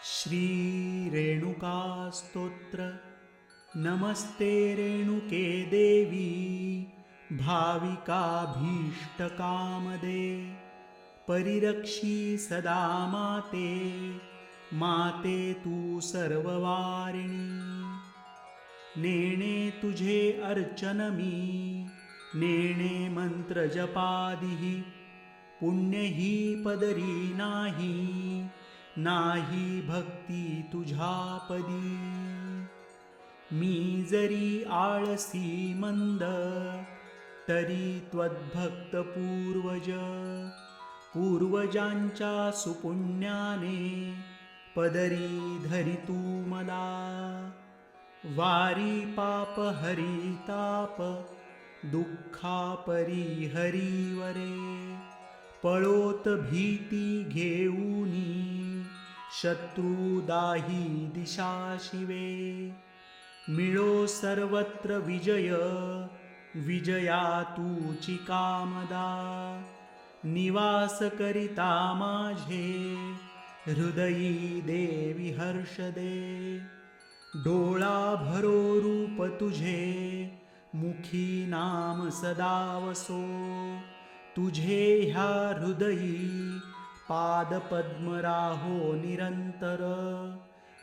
श्री रेणुका स्तोत्र। नमस्ते रेणुके देवी, भाविकाभीष्टकामदे। परिरक्षी सदा माते, माते तू सर्ववारिणी। नेणे तुझे अर्चन मी, नेणे मंत्र जपादिहि। पुण्य ही पदरी नाही, नाही भक्ती तुझ्या पदी। मी जरी आळसी मंद, तरी त्वद्भक्त पूर्वज। पूर्वजांच्या सुपुण्याने, पदरी धरी तू मला। वारी पाप हरिताप, दुःखा परिहरीवरे। पळोत भीती घेऊनी, शत्रु दाही दिशा शिवे। मिळो सर्वत्र विजय, विजया तूची कामदा। निवास करिता माझे, हृदयी देवी हर्ष दे। डोळा भरो रूप तुझे, मुखी नाम सदा वसो। तुझे ह्या हृदयी, पादपद्म राहो निरंतर।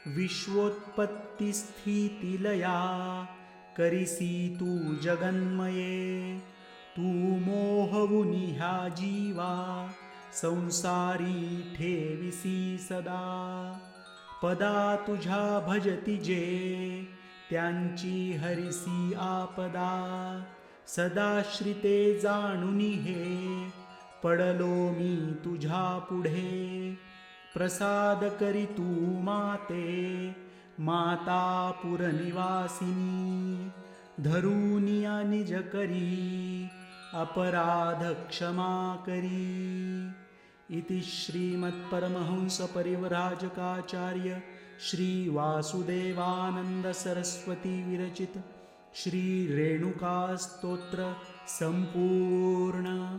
विश्वोत्पत्ती स्थिती लया, करिसी तू जगन्मये। तू मोहवुनी ह्या जीवा, संसारी ठेविसी सदा। पदा तुझ्या भजती जे, त्यांची हरिसी आपदा। सदा श्रिते जाणुनी हे, पडलो मी तुझ्या पुढे। प्रसाद करी तू माते, माता पुरनिवासिनी। धरुनिया निज करी, अपराध क्षमा करी। इति श्रीमत्परमहंस परिव्राजकाचार्य श्री वासुदेवानंद सरस्वती विरचित श्री रेणुका स्तोत्र संपूर्ण।